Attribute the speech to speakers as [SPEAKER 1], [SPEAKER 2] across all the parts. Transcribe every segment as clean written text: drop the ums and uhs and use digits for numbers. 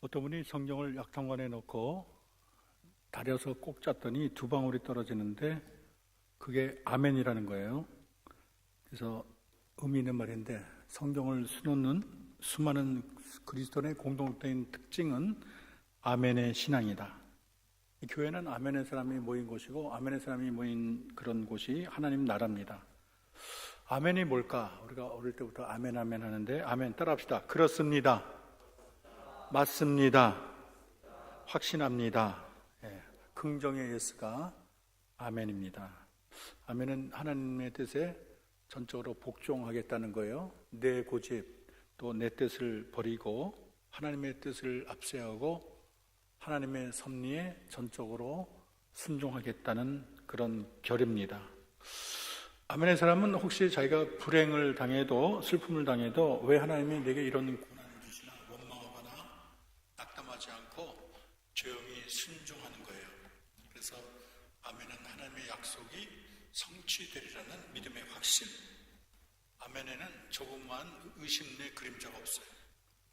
[SPEAKER 1] 어떤 분이 성경을 약탕관에 넣고 다려서 꼭 짰더니 두 방울이 떨어지는데 그게 아멘이라는 거예요. 그래서 의미 있는 말인데, 성경을 수놓는 수많은 그리스도인의 공동적인 특징은 아멘의 신앙이다. 이 교회는 아멘의 사람이 모인 곳이고, 아멘의 사람이 모인 그런 곳이 하나님 나라입니다. 아멘이 뭘까? 우리가 어릴 때부터 아멘 아멘 하는데, 아멘 따라합시다. 그렇습니다. 맞습니다. 확신합니다. 긍정의 예스가 아멘입니다. 아멘은 하나님의 뜻에 전적으로 복종하겠다는 거예요. 내 고집, 또 내 뜻을 버리고 하나님의 뜻을 앞세우고 하나님의 섭리에 전적으로 순종하겠다는 그런 결입니다. 아멘의 사람은 혹시 자기가 불행을 당해도, 슬픔을 당해도 왜 하나님이 내게 이런 고난을 주시나 원망하거나 낙담하지 않고 조용히 순종하는 거예요. 그래서 아멘은 하나님의 약속이 성취되리라는 믿음의 확신. 아멘에는 조금만 의심의 그림자가 없어요.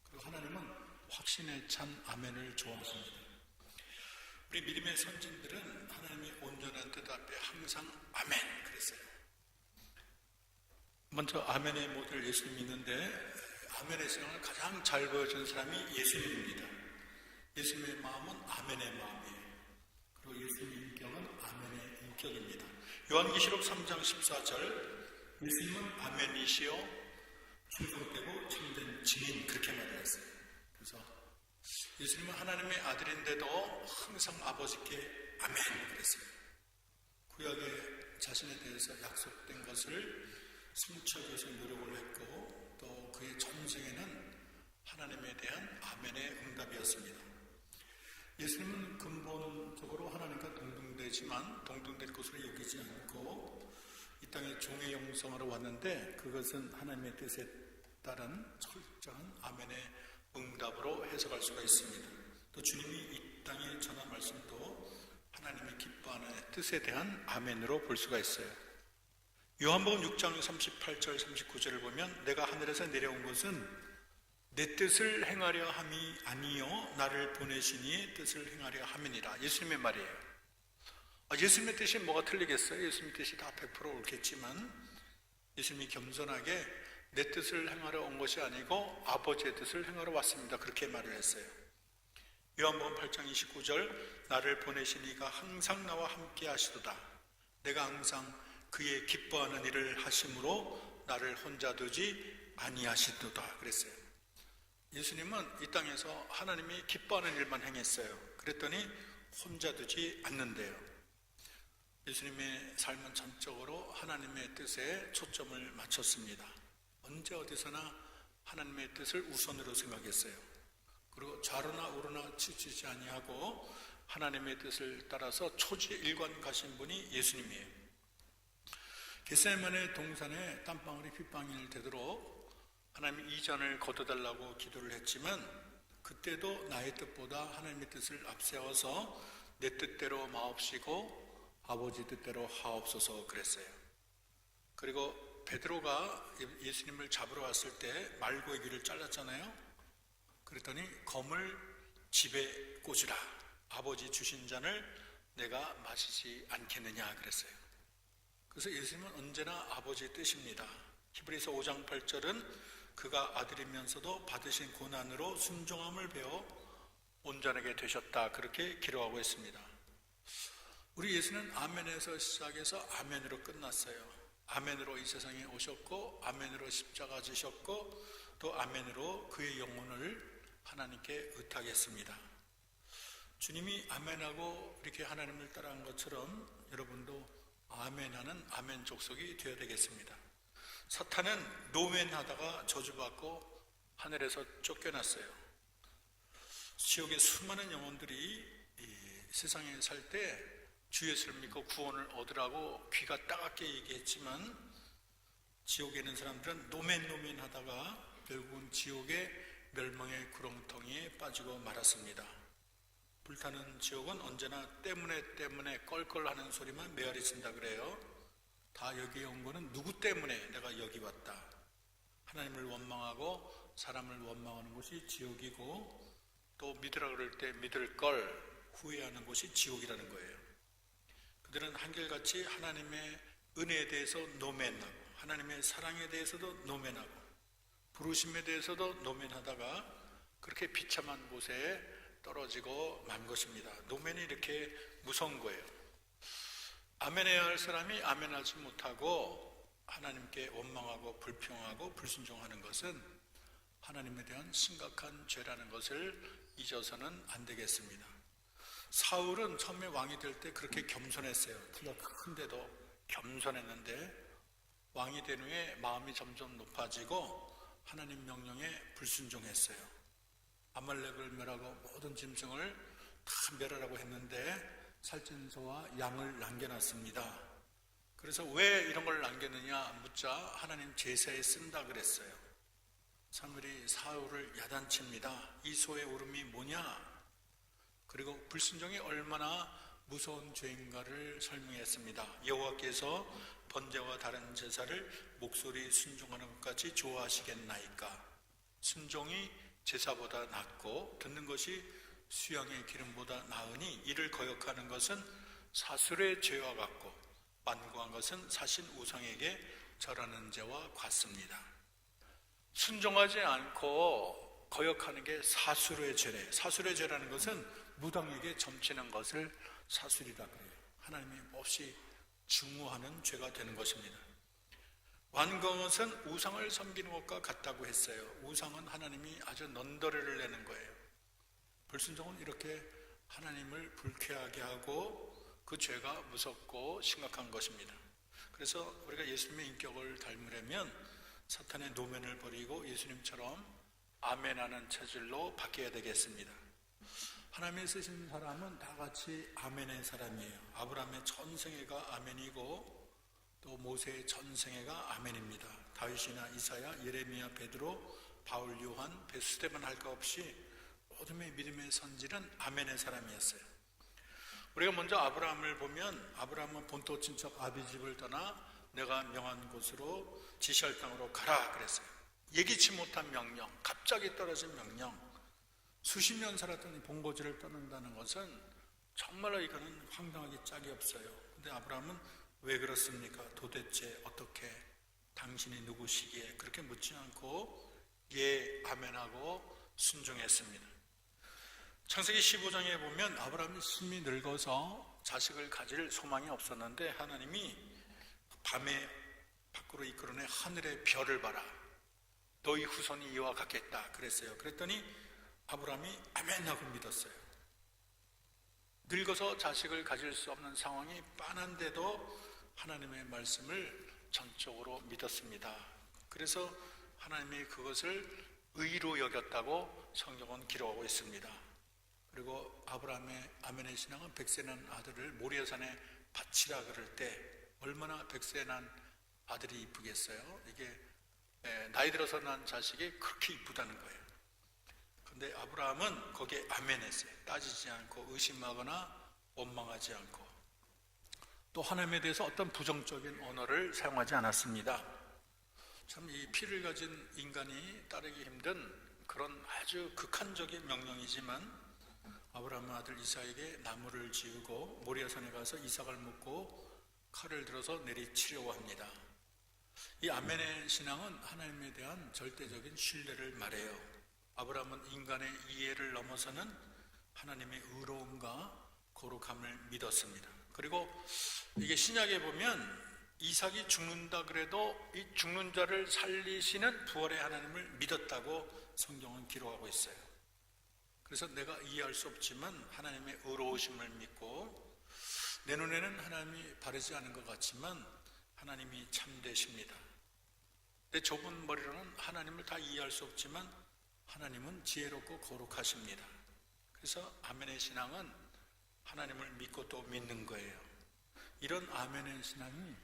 [SPEAKER 1] 그리고 하나님은 확신에 찬 아멘을 좋아하십니다. 우리 믿음의 선진들은 하나님의 온전한 뜻 앞에 항상 아멘 그랬어요. 먼저 아멘의 모델 예수님 믿는데, 아멘의 신앙을 가장 잘 보여준 사람이 예수님입니다. 예수님의 마음은 아멘의 마음이에요. 그리고 예수님의 인격은 아멘의 인격입니다. 요한계시록 3장 14절, 예수님은 아멘이시요 충성되고 참된 증인, 그렇게 말했어요. 그래서 예수님은 하나님의 아들인데도 항상 아버지께 아멘 그랬어요. 구약에 자신에 대해서 약속된 것을 승천하기 위해서 노력을 했고, 또 그의 전생에는 하나님에 대한 아멘의 응답이었습니다. 예수님은 근본적으로 하나님과 동등되지만 동등될 것으로 여기지 않고 이 땅에 종의 영성으로 왔는데, 그것은 하나님의 뜻에 따른 철저한 아멘의 응답으로 해석할 수가 있습니다. 또 주님이 이 땅에 전한 말씀도 하나님의 기뻐하는 뜻에 대한 아멘으로 볼 수가 있어요. 요한복음 6장 38절 39절을 보면, 내가 하늘에서 내려온 것은 내 뜻을 행하려 함이 아니요 나를 보내신 이의 뜻을 행하려 함이니라. 예수님의 말이에요. 예수님의 뜻이 뭐가 틀리겠어요? 예수님의 뜻이 다 100% 옳겠지만 예수님이 겸손하게 내 뜻을 행하러 온 것이 아니고 아버지의 뜻을 행하러 왔습니다, 그렇게 말을 했어요. 요한복음 8장 29절, 나를 보내신 이가 항상 나와 함께 하시도다. 내가 항상 그의 기뻐하는 일을 하심으로 나를 혼자 두지 아니하시도다 그랬어요. 예수님은 이 땅에서 하나님이 기뻐하는 일만 행했어요. 그랬더니 혼자 두지 않는데요. 예수님의 삶은 전적으로 하나님의 뜻에 초점을 맞췄습니다. 언제 어디서나 하나님의 뜻을 우선으로 생각했어요. 그리고 좌로나 우로나 치치지 아니하고 하나님의 뜻을 따라서 초지일관 가신 분이 예수님이에요. 겟세마네 동산에 땀방울이 핏방울 되도록 하나님이 이전을 거둬달라고 기도를 했지만, 그때도 나의 뜻보다 하나님의 뜻을 앞세워서 내 뜻대로 마옵시고 아버지 뜻대로 하옵소서 그랬어요. 그리고 베드로가 예수님을 잡으러 왔을 때 말고의 귀를 잘랐잖아요. 그랬더니 검을 집에 꽂으라. 아버지 주신 잔을 내가 마시지 않겠느냐 그랬어요. 그래서 예수님은 언제나 아버지의 뜻입니다. 히브리서 5장 8절은 그가 아들이면서도 받으신 고난으로 순종함을 배워 온전하게 되셨다, 그렇게 기록하고 있습니다. 우리 예수는 아멘에서 시작해서 아멘으로 끝났어요. 아멘으로 이 세상에 오셨고, 아멘으로 십자가 지셨고, 또 아멘으로 그의 영혼을 하나님께 의탁했습니다. 주님이 아멘하고 이렇게 하나님을 따라한 것처럼 여러분도 아멘하는 아멘 족속이 되어야 되겠습니다. 사탄은 노멘하다가 저주받고 하늘에서 쫓겨났어요. 지옥의 수많은 영혼들이 이 세상에 살 때 주 예수를 믿고 구원을 얻으라고 귀가 따갑게 얘기했지만, 지옥에 있는 사람들은 노멘하다가 결국은 지옥의 멸망의 구렁텅이에 빠지고 말았습니다. 불타는 지옥은 언제나 때문에 껄껄하는 소리만 메아리친다 그래요. 다 여기에 온 거는 누구 때문에 내가 여기 왔다. 하나님을 원망하고 사람을 원망하는 곳이 지옥이고, 또 믿으라 그럴 때 믿을 걸 후회하는 곳이 지옥이라는 거예요. 그들은 한결같이 하나님의 은혜에 대해서 노맨하고 하나님의 사랑에 대해서도 노맨하고 부르심에 대해서도 노맨하다가 그렇게 비참한 곳에 떨어지고 만 것입니다. 노맨이 이렇게 무서운 거예요. 아멘해야 할 사람이 아멘하지 못하고 하나님께 원망하고 불평하고 불순종하는 것은 하나님에 대한 심각한 죄라는 것을 잊어서는 안 되겠습니다. 사울은 처음에 왕이 될 때 그렇게 겸손했어요. 키가 큰데도 겸손했는데 왕이 된 후에 마음이 점점 높아지고 하나님 명령에 불순종했어요. 아말렉을 멸하고 모든 짐승을 다 멸하라고 했는데 살찐소와 양을 남겨놨습니다. 그래서 왜 이런 걸 남겼느냐 묻자 하나님 제사에 쓴다 그랬어요. 사무엘이 사울을 야단칩니다. 이 소의 울음이 뭐냐? 그리고 불순종이 얼마나 무서운 죄인가를 설명했습니다. 여호와께서 번제와 다른 제사를 목소리 순종하는 것까지 좋아하시겠나이까? 순종이 제사보다 낫고 듣는 것이 수양의 기름보다 나으니 이를 거역하는 것은 사술의 죄와 같고 만고한 것은 사신 우상에게 절하는 죄와 같습니다. 순종하지 않고 거역하는 게 사술의 죄래. 사술의 죄라는 것은 무당에게 점치는 것을 사술이라 그래요. 하나님이 몹시 증오하는 죄가 되는 것입니다. 완고한 것은 우상을 섬기는 것과 같다고 했어요. 우상은 하나님이 아주 넌더리를 내는 거예요. 불순종은 이렇게 하나님을 불쾌하게 하고 그 죄가 무섭고 심각한 것입니다. 그래서 우리가 예수님의 인격을 닮으려면 사탄의 노면을 버리고 예수님처럼 아멘하는 체질로 바뀌어야 되겠습니다. 하나님이 쓰신 사람은 다 같이 아멘의 사람이에요. 아브라함의 전생애가 아멘이고 또 모세의 전생애가 아멘입니다. 다윗이나 이사야, 예레미야, 베드로, 바울, 요한, 스데반 할 것 없이 모둠의 믿음의 선질은 아멘의 사람이었어요. 우리가 먼저 아브라함을 보면 아브라함은 본토 친척 아비집을 떠나 내가 명한 곳으로 지시할 땅으로 가라 그랬어요. 예기치 못한 명령, 갑자기 떨어진 명령. 수십 년 살았더니 본거지를 떠난다는 것은 정말로 이거는 황당하기 짝이 없어요. 근데 아브라함은 왜 그렇습니까? 도대체 어떻게 당신이 누구시기에 그렇게 묻지 않고 예 아멘하고 순종했습니다. 창세기 15장에 보면 아브라함이 심히 늙어서 자식을 가질 소망이 없었는데 하나님이 밤에 밖으로 이끌어내 하늘의 별을 봐라. 너희 후손이 이와 같겠다 그랬어요. 그랬더니 아브라함이 아멘하고 믿었어요. 늙어서 자식을 가질 수 없는 상황이 빤한데도 하나님의 말씀을 전적으로 믿었습니다. 그래서 하나님이 그것을 의로 여겼다고 성경은 기록하고 있습니다. 그리고 아브라함의 아멘의 신앙은 백세 난 아들을 모리아산에 바치라 그럴 때 얼마나 백세 난 아들이 이쁘겠어요. 이게 나이 들어서 난 자식이 그렇게 이쁘다는 거예요. 근데 아브라함은 거기에 아멘했어요. 따지지 않고 의심하거나 원망하지 않고 또 하나님에 대해서 어떤 부정적인 언어를 사용하지 않았습니다. 참 이 피를 가진 인간이 따르기 힘든 그런 아주 극한적인 명령이지만 아브라함의 아들 이삭에게 나무를 지우고 모리아산에 가서 이삭을 묶고 칼을 들어서 내리치려고 합니다. 이 아멘의 신앙은 하나님에 대한 절대적인 신뢰를 말해요. 아브라함은 인간의 이해를 넘어서는 하나님의 의로움과 거룩함을 믿었습니다. 그리고 이게 신약에 보면 이삭이 죽는다 그래도 이 죽는 자를 살리시는 부활의 하나님을 믿었다고 성경은 기록하고 있어요. 그래서 내가 이해할 수 없지만 하나님의 의로우심을 믿고 내 눈에는 하나님이 바르지 않은 것 같지만 하나님이 참되십니다. 내 좁은 머리로는 하나님을 다 이해할 수 없지만 하나님은 지혜롭고 거룩하십니다. 그래서 아멘의 신앙은 하나님을 믿고 또 믿는 거예요. 이런 아멘의 신앙이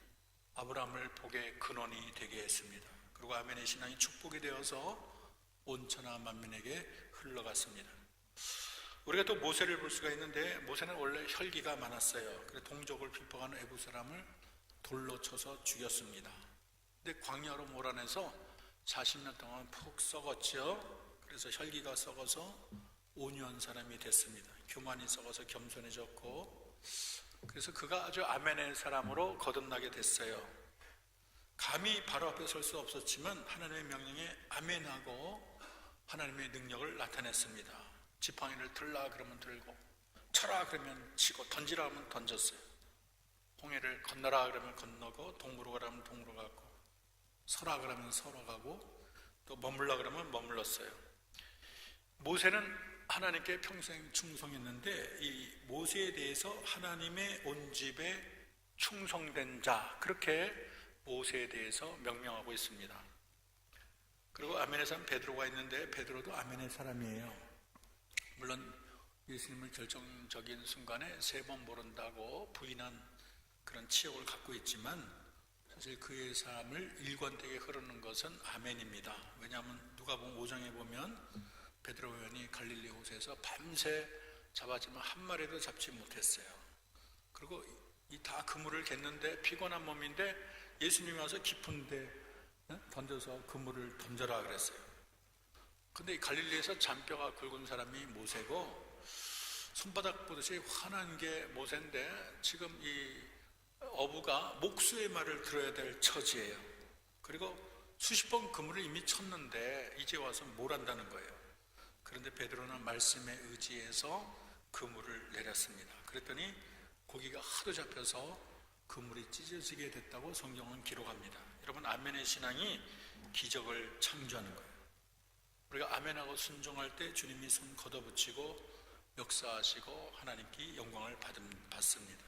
[SPEAKER 1] 아브라함을 복의 근원이 되게 했습니다. 그리고 아멘의 신앙이 축복이 되어서 온 천하 만민에게 흘러갔습니다. 우리가 또 모세를 볼 수가 있는데 모세는 원래 혈기가 많았어요. 그래서 동족을 비방하는 애굽 사람을 돌로 쳐서 죽였습니다. 근데 광야로 몰아내서 40년 동안 푹 썩었죠. 그래서 혈기가 썩어서 온유한 사람이 됐습니다. 교만이 썩어서 겸손해졌고, 그래서 그가 아주 아멘의 사람으로 거듭나게 됐어요. 감히 바로 앞에 설 수 없었지만 하나님의 명령에 아멘하고 하나님의 능력을 나타냈습니다. 지팡이를 들라 그러면 들고, 쳐라 그러면 치고, 던지라 하면 던졌어요. 홍해를 건너라 그러면 건너고, 동무로 가라면 동무로 가고, 서라 그러면 서러 가고, 또 머물라 그러면 머물렀어요. 모세는 하나님께 평생 충성했는데, 이 모세에 대해서 하나님의 온 집에 충성된 자, 그렇게 모세에 대해서 명명하고 있습니다. 그리고 아멘의 사람 베드로가 있는데, 베드로도 아멘의 사람이에요. 물론 예수님을 결정적인 순간에 3번 모른다고 부인한 그런 치욕을 갖고 있지만, 사실 그의 삶을 일관되게 흐르는 것은 아멘입니다. 왜냐하면 누가복음 5장에 보면 베드로 요한이 갈릴리 호수에서 밤새 잡았지만 한 마리도 잡지 못했어요. 그리고 이 다 그물을 겠는데 피곤한 몸인데 예수님이 와서 깊은 데 던져서 그물을 던져라 그랬어요. 근데 이 갈릴리에서 잔뼈가 굵은 사람이 모세고, 손바닥 보듯이 환한 게 모세인데, 지금 이 어부가 목수의 말을 들어야 될 처지예요. 그리고 수십 번 그물을 이미 쳤는데 이제 와서 뭘 한다는 거예요. 그런데 베드로는 말씀에 의지해서 그물을 내렸습니다. 그랬더니 고기가 하도 잡혀서 그물이 찢어지게 됐다고 성경은 기록합니다. 여러분, 아멘의 신앙이 기적을 창조하는 거예요. 우리가 아멘하고 순종할 때 주님이 손 걷어붙이고 역사하시고 하나님께 영광을 받습니다.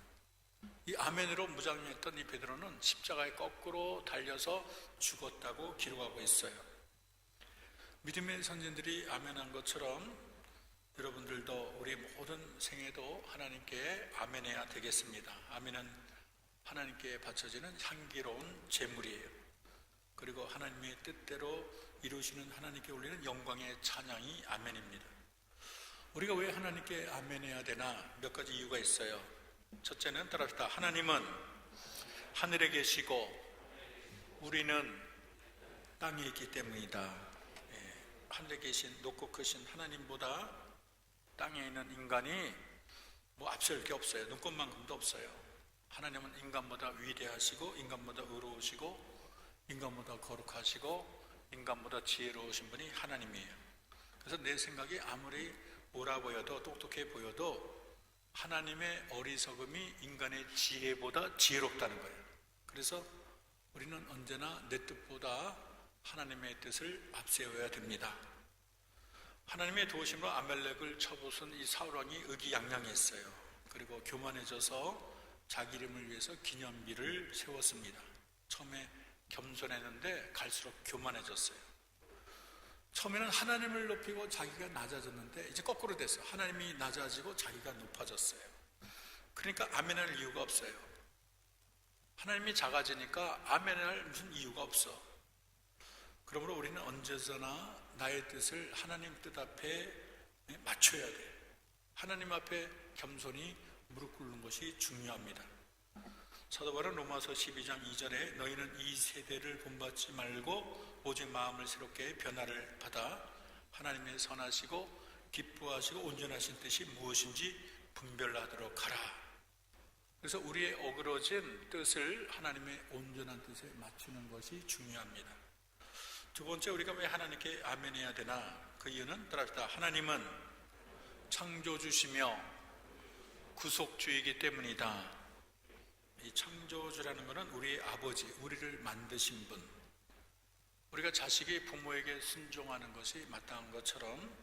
[SPEAKER 1] 이 아멘으로 무장했던 이 베드로는 십자가에 거꾸로 달려서 죽었다고 기록하고 있어요. 믿음의 선진들이 아멘한 것처럼 여러분들도 우리 모든 생애도 하나님께 아멘해야 되겠습니다. 아멘은 하나님께 바쳐지는 향기로운 제물이에요. 그리고 하나님의 뜻대로 이루시는 하나님께 올리는 영광의 찬양이 아멘입니다. 우리가 왜 하나님께 아멘해야 되나? 몇 가지 이유가 있어요. 첫째는 따라합시다. 하나님은 하늘에 계시고 우리는 땅에 있기 때문이다. 하늘에 계신 높고 크신 하나님보다 땅에 있는 인간이 앞설 게 없어요. 눈꽃만큼도 없어요. 하나님은 인간보다 위대하시고 인간보다 의로우시고 인간보다 거룩하시고 인간보다 지혜로우신 분이 하나님이에요. 그래서 내 생각이 아무리 옳아 보여도 똑똑해 보여도 하나님의 어리석음이 인간의 지혜보다 지혜롭다는 거예요. 그래서 우리는 언제나 내 뜻보다 하나님의 뜻을 앞세워야 됩니다. 하나님의 도우심으로 아말렉을 쳐부순 이 사울왕이 의기양양했어요. 그리고 교만해져서 자기 이름을 위해서 기념비를 세웠습니다. 처음에 겸손했는데 갈수록 교만해졌어요. 처음에는 하나님을 높이고 자기가 낮아졌는데 이제 거꾸로 됐어요. 하나님이 낮아지고 자기가 높아졌어요. 그러니까 아멘할 이유가 없어요. 하나님이 작아지니까 아멘할 무슨 이유가 없어. 그러므로 우리는 언제나 나의 뜻을 하나님 뜻 앞에 맞춰야 돼요. 하나님 앞에 겸손히 무릎 꿇는 것이 중요합니다. 사도 바울은 로마서 12장 2절에 너희는 이 세대를 본받지 말고 오직 마음을 새롭게 변화를 받아 하나님의 선하시고 기뻐하시고 온전하신 뜻이 무엇인지 분별하도록 하라. 그래서 우리의 어그러진 뜻을 하나님의 온전한 뜻에 맞추는 것이 중요합니다. 두 번째, 우리가 왜 하나님께 아멘해야 되나? 그 이유는 따라합시다. 하나님은 창조주시며 구속주이기 때문이다. 이 창조주라는 것은 우리의 아버지, 우리를 만드신 분. 우리가 자식이 부모에게 순종하는 것이 마땅한 것처럼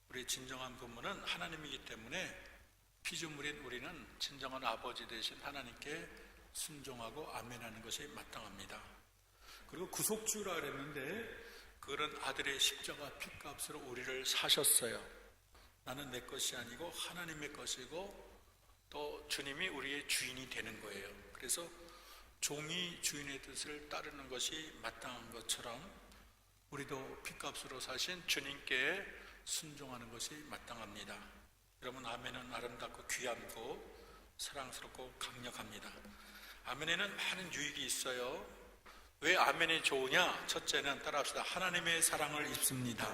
[SPEAKER 1] 우리 진정한 부모는 하나님이기 때문에 피조물인 우리는 진정한 아버지 되신 하나님께 순종하고 아멘하는 것이 마땅합니다. 그리고 구속주라 그랬는데 그런 아들의 십자가 피값으로 우리를 사셨어요. 나는 내 것이 아니고 하나님의 것이고 또 주님이 우리의 주인이 되는 거예요. 그래서 종이 주인의 뜻을 따르는 것이 마땅한 것처럼 우리도 피값으로 사신 주님께 순종하는 것이 마땅합니다. 여러분, 아멘은 아름답고 귀함고 사랑스럽고 강력합니다. 아멘에는 많은 유익이 있어요. 왜 아멘이 좋으냐? 첫째는 따라합시다. 하나님의 사랑을 입습니다.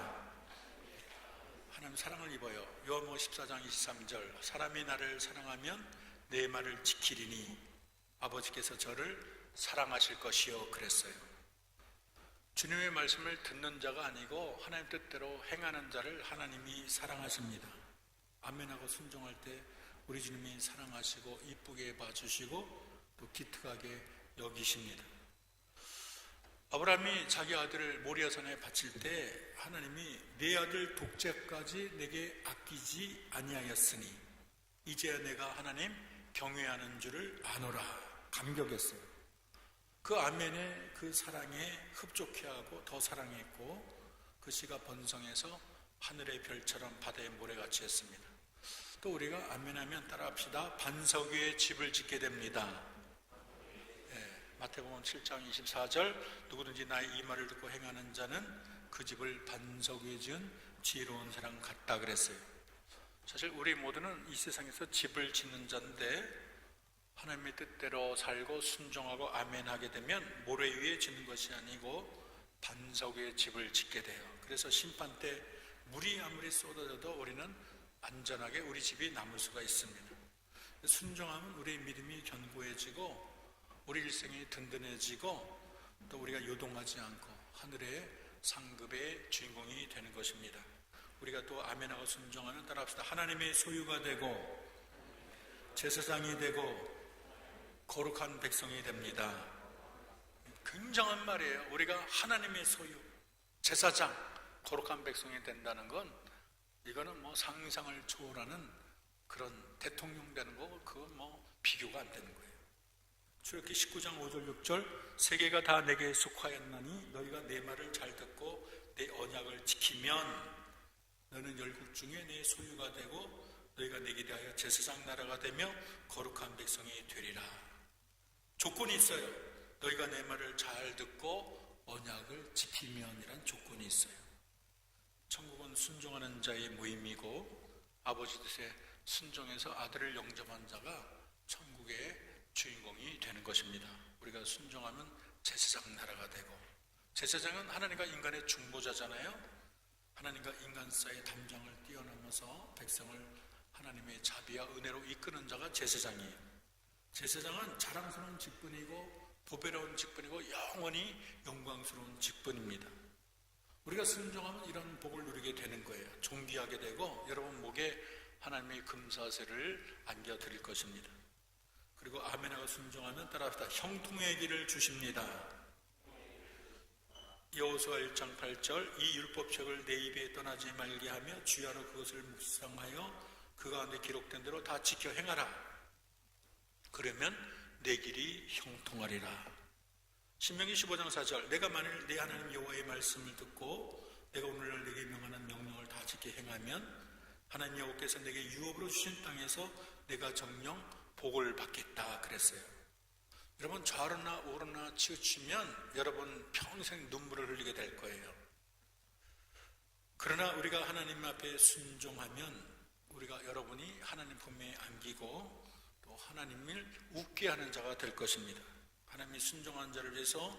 [SPEAKER 1] 하나님 사랑을 입어요. 요한복음 14장 23절 사람이 나를 사랑하면 내 말을 지키리니 아버지께서 저를 사랑하실 것이요 그랬어요. 주님의 말씀을 듣는 자가 아니고 하나님 뜻대로 행하는 자를 하나님이 사랑하십니다. 아멘하고 순종할 때 우리 주님이 사랑하시고 이쁘게 봐주시고 또 기특하게 여기십니다. 아브라함이 자기 아들을 모리아산에 바칠 때 하나님이 내 아들 독자까지 내게 아끼지 아니하였으니 이제야 내가 하나님 경외하는 줄을 아노라. 감격했어요. 그 아멘에 그 사랑에 흡족해하고 더 사랑했고 그 씨가 번성해서 하늘의 별처럼 바다의 모래같이 했습니다. 또 우리가 아멘하면 따라합시다. 반석 위에 집을 짓게 됩니다. 마태복음 7장 24절 누구든지 나의 이 말을 듣고 행하는 자는 그 집을 반석 위에 지은 지혜로운 사람 같다 그랬어요. 사실 우리 모두는 이 세상에서 집을 짓는 자인데 하나님의 뜻대로 살고 순종하고 아멘하게 되면 모래 위에 짓는 것이 아니고 반석 위에 집을 짓게 돼요. 그래서 심판 때 물이 아무리 쏟아져도 우리는 안전하게 우리 집이 남을 수가 있습니다. 순종하면 우리의 믿음이 견고해지고 우리 일생이 든든해지고 또 우리가 요동하지 않고 하늘의 상급의 주인공이 되는 것입니다. 우리가 또 아멘하고 순종하면 따라합시다. 하나님의 소유가 되고 제사장이 되고 거룩한 백성이 됩니다. 굉장한 말이에요. 우리가 하나님의 소유, 제사장, 거룩한 백성이 된다는 건 이거는 뭐 상상을 초월하는 그런 대통령 되는 거고 그건 뭐 비교가 안 되는 거예요. 출애굽기 19장 5절 6절 세계가 다 내게 속하였나니 너희가 내 말을 잘 듣고 내 언약을 지키면 너는 열국 중에 내 소유가 되고 너희가 내게 대하여 제사장 나라가 되며 거룩한 백성이 되리라. 조건이 있어요. 너희가 내 말을 잘 듣고 언약을 지키면이란 조건이 있어요. 천국은 순종하는 자의 모임이고 아버지 뜻에 순종해서 아들을 영접한 자가 천국의 주인공이 되는 것입니다. 우리가 순종하면 제사장 나라가 되고 제사장은 하나님과 인간의 중보자잖아요. 하나님과 인간 사이의 담장을 뛰어넘어서 백성을 하나님의 자비와 은혜로 이끄는 자가 제사장이에요. 제사장은 자랑스러운 직분이고 보배로운 직분이고 영원히 영광스러운 직분입니다. 우리가 순종하면 이런 복을 누리게 되는 거예요. 존귀하게 되고 여러분 목에 하나님의 금사슬을 안겨드릴 것입니다. 그리고 아멘하고 순종하면 따라합시다. 형통의 길을 주십니다. 여호수아 1장 8절 이 율법책을 내 입에 떠나지 말게 하며 주야로 그것을 묵상하여 그 가운데 기록된 대로 다 지켜 행하라. 그러면 내 길이 형통하리라. 신명기 15장 4절 내가 만일 내 하나님 여호와의 말씀을 듣고 내가 오늘날 내게 명하는 명령을 다 지켜 행하면 하나님 여호와께서 내게 유업으로 주신 땅에서 내가 정령 복을 받겠다 그랬어요. 여러분 좌로나 우로나 치우치면 여러분 평생 눈물을 흘리게 될 거예요. 그러나 우리가 하나님 앞에 순종하면 우리가 여러분이 하나님 품에 안기고 또 하나님을 웃게 하는 자가 될 것입니다. 하나님이 순종한 자를 위해서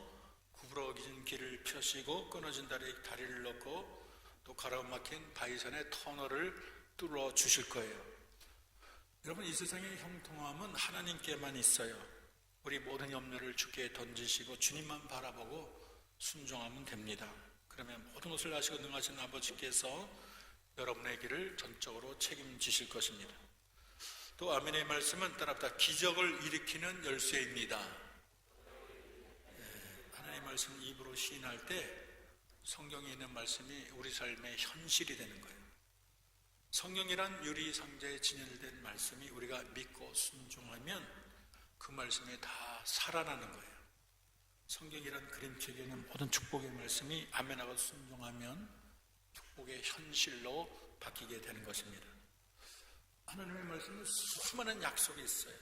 [SPEAKER 1] 구부러진 길을 펴시고 끊어진 다리를 넣고 또 가로막힌 바위산의 터널을 뚫어 주실 거예요. 여러분 이 세상의 형통함은 하나님께만 있어요. 우리 모든 염려를 주께 던지시고 주님만 바라보고 순종하면 됩니다. 그러면 모든 것을 아시고 능하신 아버지께서 여러분의 길을 전적으로 책임지실 것입니다. 또 아멘의 말씀은 따라합시다. 기적을 일으키는 열쇠입니다. 하나님의 말씀 입으로 시인할 때 성경에 있는 말씀이 우리 삶의 현실이 되는 거예요. 성경이란 유리상자에 진열된 말씀이 우리가 믿고 순종하면 그 말씀에 다 살아나는 거예요. 성경이란 그림책에 있는 모든 축복의 말씀이 아멘하고 순종하면 축복의 현실로 바뀌게 되는 것입니다. 하나님의 말씀은 수많은 약속이 있어요.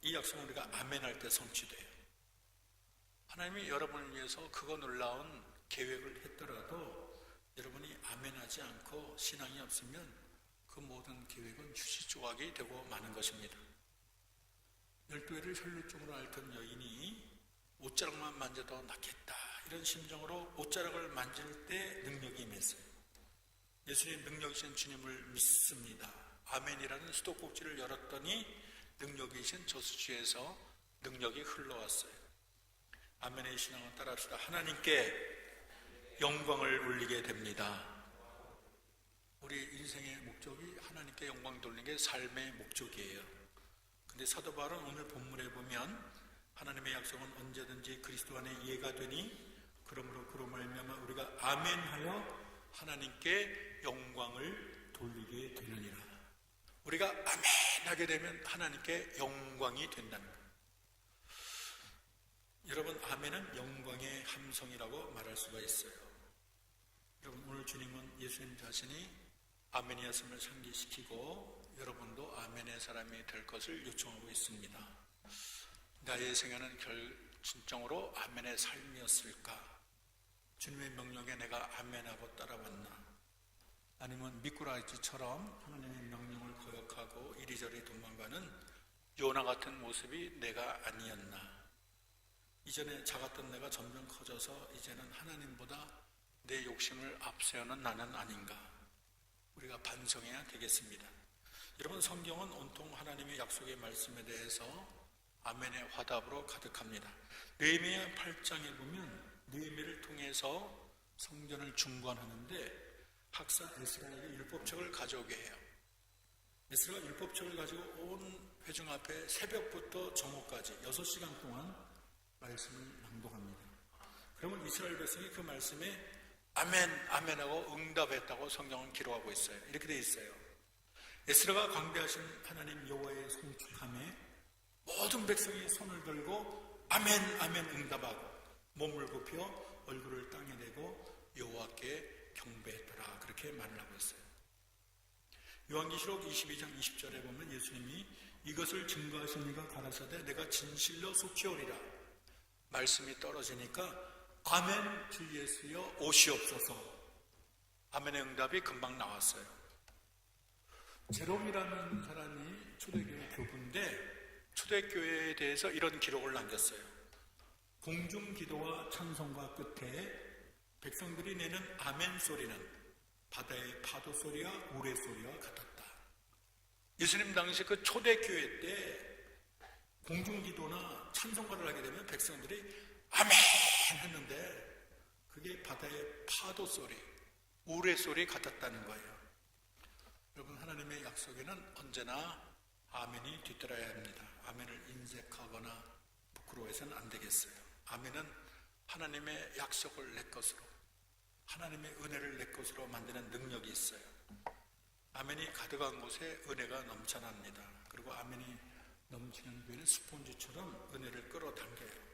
[SPEAKER 1] 이 약속은 우리가 아멘할 때 성취돼요. 하나님이 여러분을 위해서 그거 놀라운 계획을 했더라도 여러분이 아멘하지 않고 신앙이 없으면 그 모든 계획은 휴지조각이 되고 마는 것입니다. 12회를 혈루증으로 앓던 여인이 옷자락만 만져도 낫겠다 이런 심정으로 옷자락을 만질 때 능력이 임했어요. 예수님 능력이신 주님을 믿습니다. 아멘이라는 수도꼭지를 열었더니 능력이신 저수지에서 능력이 흘러왔어요. 아멘의 신앙을 따라합시다. 하나님께 영광을 올리게 됩니다. 우리 인생의 목적이 하나님께 영광 돌리는 게 삶의 목적이에요. 근데 사도 바울은 오늘 본문에 보면 하나님의 약속은 언제든지 그리스도 안에 이해가 되니 그러므로 그로 말미암아 우리가 아멘하여 하나님께 영광을 돌리게 되느니라. 우리가 아멘하게 되면 하나님께 영광이 된다는 거예요. 여러분, 아멘은 영광의 함성이라고 말할 수가 있어요. 여러분, 오늘 주님은 예수님 자신이 아멘이었음을 상기시키고 여러분도 아멘의 사람이 될 것을 요청하고 있습니다. 나의 생애는 결정적으로 아멘의 삶이었을까? 주님의 명령에 내가 아멘하고 따라왔나? 아니면 미꾸라지처럼 하나님의 명령을 거역하고 이리저리 도망가는 요나 같은 모습이 내가 아니었나? 이전에 작았던 내가 점점 커져서 이제는 하나님보다 내 욕심을 앞세우는 나는 아닌가? 우리가 반성해야 되겠습니다. 여러분, 성경은 온통 하나님의 약속의 말씀에 대해서 아멘의 화답으로 가득합니다. 느헤미야 8장에 보면 느헤미야를 통해서 성전을 중건하는데 학사 에스라에게 율법책을 가져오게 해요. 에스라가 율법책을 가지고 온 회중 앞에 새벽부터 정오까지 6시간 동안 말씀을 낭독합니다. 그러면 이스라엘 백성이 그 말씀에 아멘, 아멘하고 응답했다고 성경은 기록하고 있어요. 이렇게 되어 있어요. 에스라가 광대하신 하나님 여호와의 송축함에 모든 백성이 손을 들고 아멘, 아멘 응답하고 몸을 굽혀 얼굴을 땅에 대고 여호와께 경배했더라. 그렇게 말을 하고 있어요. 요한계시록 22장 20절에 보면 예수님이 이것을 증거하신 이가 가라사대 내가 진실로 속히 오리라. 말씀이 떨어지니까 아멘 주 예수여 오시옵소서. 아멘의 응답이 금방 나왔어요. 제롬이라는 사람이 초대교회 교부인데 초대교회에 대해서 이런 기록을 남겼어요. 공중기도와 찬송가 끝에 백성들이 내는 아멘 소리는 바다의 파도 소리와 우레 소리와 같았다. 예수님 당시 그 초대교회 때 공중기도나 찬송가를 하게 되면 백성들이 아멘 했는데 그게 바다의 파도 소리, 우레 소리 같았다는 거예요. 여러분, 하나님의 약속에는 언제나 아멘이 뒤따라야 합니다. 아멘을 인색하거나 부끄러워해서는 안 되겠어요. 아멘은 하나님의 약속을 내 것으로, 하나님의 은혜를 내 것으로 만드는 능력이 있어요. 아멘이 가득한 곳에 은혜가 넘쳐납니다. 그리고 아멘이 넘치는 교회는 스폰지처럼 은혜를 끌어당겨요.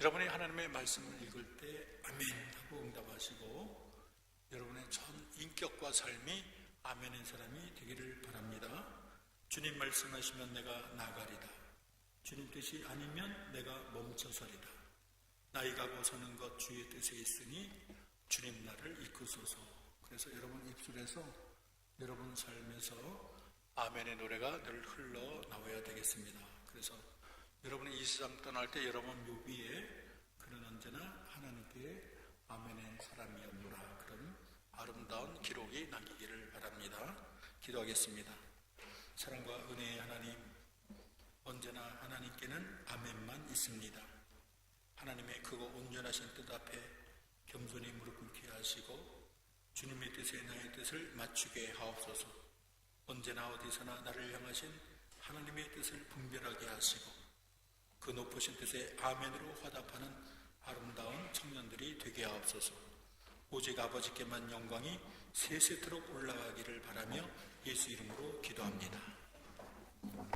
[SPEAKER 1] 여러분이 하나님의 말씀을 읽을 때 아멘 하고 응답하시고 여러분의 전 인격과 삶이 아멘인 사람이 되기를 바랍니다. 주님 말씀하시면 내가 나가리다. 주님 뜻이 아니면 내가 멈춰서리다. 나이 가고 서는 것 주의 뜻에 있으니 주님 나를 이끄소서. 그래서 여러분 입술에서 여러분 삶에서 아멘의 노래가 늘 흘러나와야 되겠습니다. 그래서 여러분이 이 세상 떠날 때 여러분 묘비에 그는 언제나 하나님께 아멘의 사람이었노라 그런 아름다운 기록이 남기기를 바랍니다. 기도하겠습니다. 사랑과 은혜의 하나님, 언제나 하나님께는 아멘만 있습니다. 하나님의 크고 온전하신 뜻 앞에 겸손히 무릎 꿇게 하시고 주님의 뜻에 나의 뜻을 맞추게 하옵소서. 언제나 어디서나 나를 향하신 하나님의 뜻을 분별하게 하시고 그 높으신 뜻에 아멘으로 화답하는 아름다운 청년들이 되게 하옵소서. 오직 아버지께만 영광이 세세토록 올라가기를 바라며 예수 이름으로 기도합니다.